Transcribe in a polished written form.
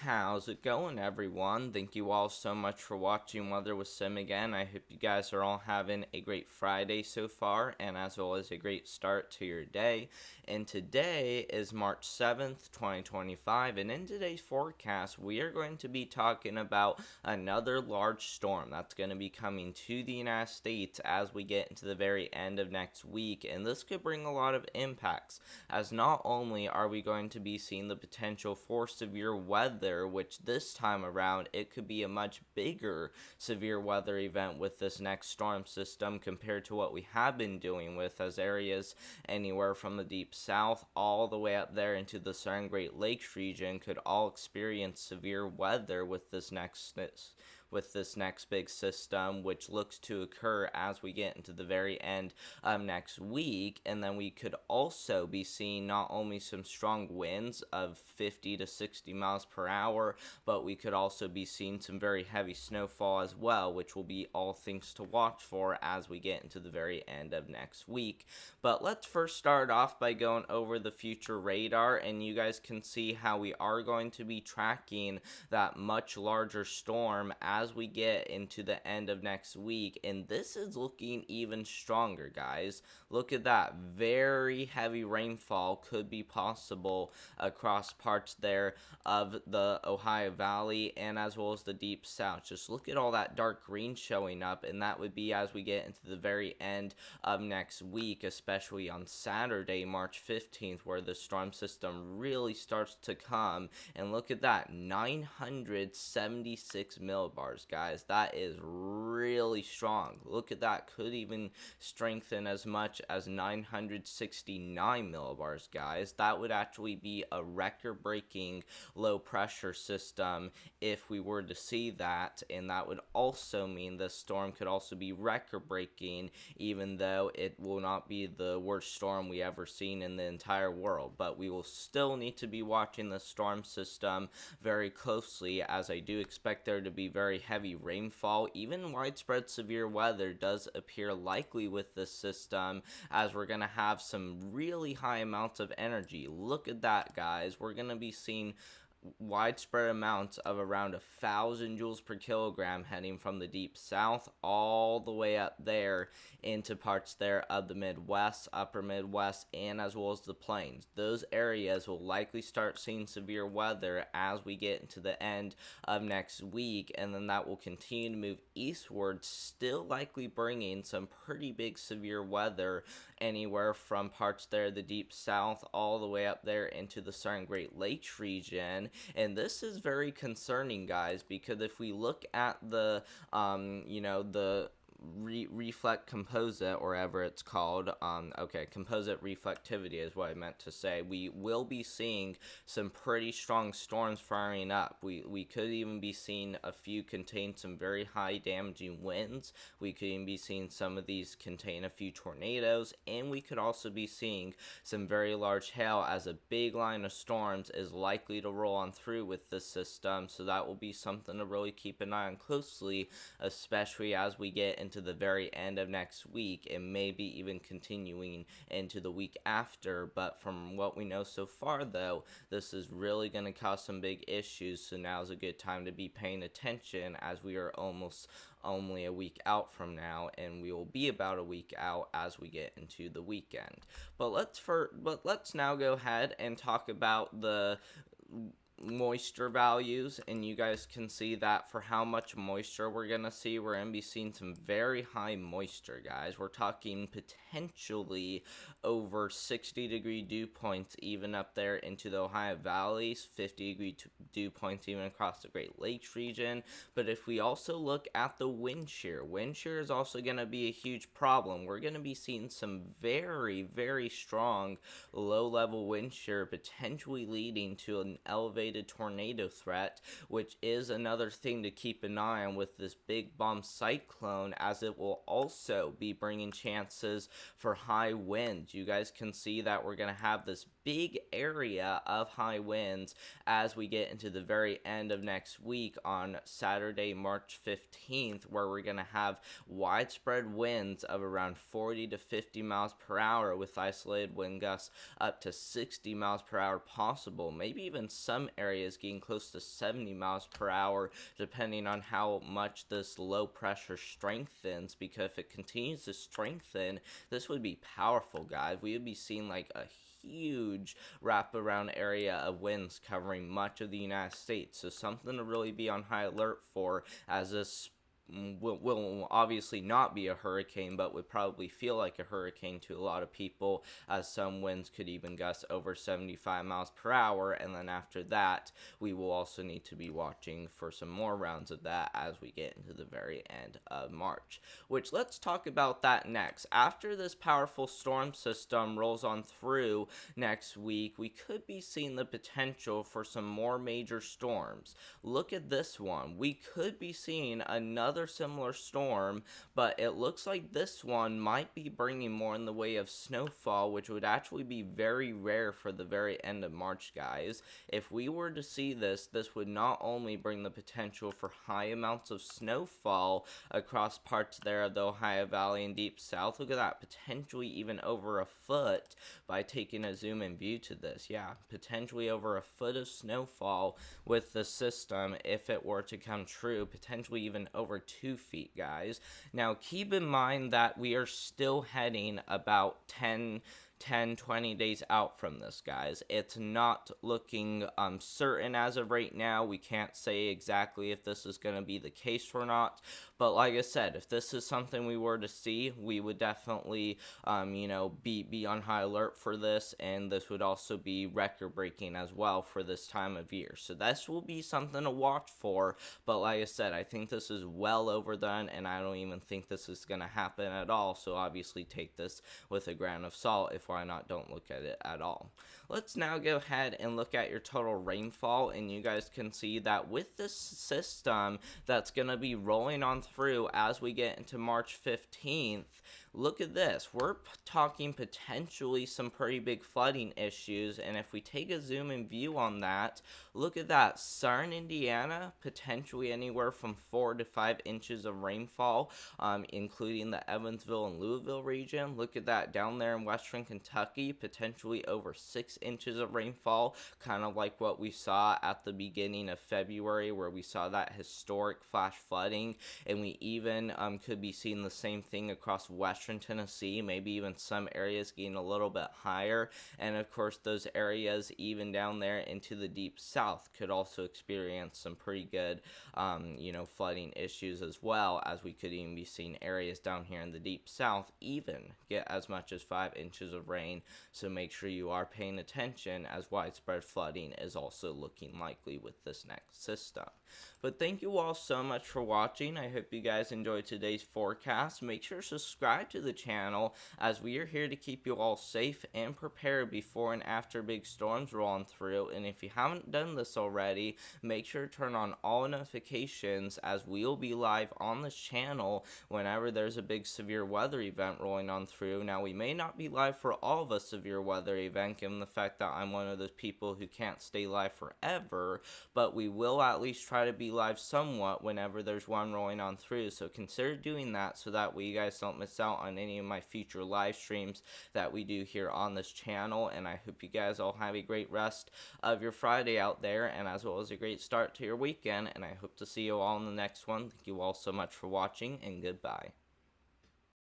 How's it going, everyone? Thank you all so much for watching Weather with Sim again. I hope you guys are all having a great Friday so far, and as always, a great start to your day. And today is March 7th, 2025, and in today's forecast, we are going to be talking about another large storm that's going to be coming to the United States as we get into the very end of next week, and this could bring a lot of impacts, as not only are we going to be seeing the potential for severe weather, which this time around it could be a much bigger severe weather event with this next storm system compared to what we have been dealing with, as areas anywhere from the deep south all the way up there into the Southern Great Lakes region could all experience severe weather with this next big system, which looks to occur as we get into the very end of next week. And then we could also be seeing not only some strong winds of 50 to 60 miles per hour, but we could also be seeing some very heavy snowfall as well, which will be all things to watch for as we get into the very end of next week. But let's first start off by going over the future radar, and you guys can see how we are going to be tracking that much larger storm as we get into the end of next week. And this is looking even stronger, guys. Look at that. Very heavy rainfall could be possible across parts there of the Ohio Valley and as well as the deep south. Just look at all that dark green showing up, and that would be as we get into the very end of next week, especially on Saturday, March 15th, where the storm system really starts to come. And look at that, 976 millibars, guys. That is really strong. Look at that, could even strengthen as much as 969 millibars, guys. That would actually be a record-breaking low pressure system if we were to see that, and that would also mean the storm could also be record-breaking, even though it will not be the worst storm we ever seen in the entire world. But we will still need to be watching the storm system very closely, as I do expect there to be very heavy rainfall. Even widespread severe weather does appear likely with this system, as we're going to have some really high amounts of energy. Look at that, guys. We're going to be seeing widespread amounts of around 1,000 joules per kilogram heading from the deep south all the way up there into parts there of the Midwest, upper Midwest, and as well as the plains. Those areas will likely start seeing severe weather as we get into the end of next week, and then that will continue to move eastward, still likely bringing some pretty big severe weather anywhere from parts there the deep south all the way up there into the Southern Great Lakes region. And this is very concerning, guys, because if we look at the the reflect composite, or whatever it's called, composite reflectivity is what I meant to say, we will be seeing some pretty strong storms firing up. We could even be seeing a few contain some very high damaging winds. We could even be seeing some of these contain a few tornadoes, and we could also be seeing some very large hail, as a big line of storms is likely to roll on through with this system. So that will be something to really keep an eye on closely, especially as we get into the very end of next week, and maybe even continuing into the week after. But from what we know so far, though, this is really going to cause some big issues. So now's a good time to be paying attention, as we are almost only a week out from now, and we will be about a week out as we get into the weekend. But let's now go ahead and talk about the moisture values, and you guys can see that for how much moisture we're gonna see, we're gonna be seeing some very high moisture, guys. We're talking potentially over 60-degree dew points even up there into the Ohio Valleys, 50-degree dew points even across the Great Lakes region. But if we also look at the wind shear is also going to be a huge problem. We're going to be seeing some very, very strong low-level wind shear, potentially leading to an elevated tornado threat, which is another thing to keep an eye on with this big bomb cyclone, as it will also be bringing chances for high winds. You guys can see that we're going to have this big area of high winds as we get into the very end of next week on Saturday, March 15th, where we're going to have widespread winds of around 40 to 50 miles per hour with isolated wind gusts up to 60 miles per hour possible. Maybe even some areas getting close to 70 miles per hour, depending on how much this low pressure strengthens, because if it continues to strengthen, this would be powerful, guys. We would be seeing like a huge wraparound area of winds covering much of the United States. So something to really be on high alert for, as this will obviously not be a hurricane, but would probably feel like a hurricane to a lot of people, as some winds could even gust over 75 miles per hour. And then after that, we will also need to be watching for some more rounds of that as we get into the very end of March, which let's talk about that next. After this powerful storm system rolls on through next week, we could be seeing the potential for some more major storms. Look at this one. We could be seeing another similar storm, but it looks like this one might be bringing more in the way of snowfall, which would actually be very rare for the very end of March, guys. If we were to see this, this would not only bring the potential for high amounts of snowfall across parts there of the Ohio Valley and Deep South. Look at that, potentially even over a foot by taking a zoom in view to this. Yeah, potentially over a foot of snowfall with the system if it were to come true, potentially even over 2 feet, guys. Now, keep in mind that we are still heading about 20 days out from this, guys. It's not looking certain as of right now. We can't say exactly if this is going to be the case or not, but like I said, if this is something we were to see, we would definitely be on high alert for this, and this would also be record breaking as well for this time of year. So this will be something to watch for, but like I said, I think this is well overdone, and I don't even think this is going to happen at all. So obviously take this with a grain of salt. If why not, don't look at it at all. Let's now go ahead and look at your total rainfall, and you guys can see that with this system that's going to be rolling on through as we get into March 15th, look at this. We're talking potentially some pretty big flooding issues, and if we take a zoom in view on that, look at that. Southern Indiana, potentially anywhere from 4 to 5 inches of rainfall, including the Evansville and Louisville region. Look at that. Down there in western Kentucky, potentially over 6 inches of rainfall, kind of like what we saw at the beginning of February, where we saw that historic flash flooding, and we even could be seeing the same thing across western Tennessee, maybe even some areas getting a little bit higher. And of course, those areas even down there into the deep south could also experience some pretty good flooding issues, as well as we could even be seeing areas down here in the deep south even get as much as 5 inches of rain. So make sure you are paying attention, as widespread flooding is also looking likely with this next system. But thank you all so much for watching. I hope you guys enjoyed today's forecast. Make sure to subscribe to the channel, as we are here to keep you all safe and prepared before and after big storms roll on through. And if you haven't done this already, make sure to turn on all notifications, as we'll be live on this channel whenever there's a big severe weather event rolling on through. Now, we may not be live for all of a severe weather event, given the fact that I'm one of those people who can't stay live forever, but we will at least try to be live somewhat whenever there's one rolling on through. So consider doing that, so that way you guys don't miss out on any of my future live streams that we do here on this channel. And I hope you guys all have a great rest of your Friday out there, and as well as a great start to your weekend, and I hope to see you all in the next one. Thank you all so much for watching, and goodbye.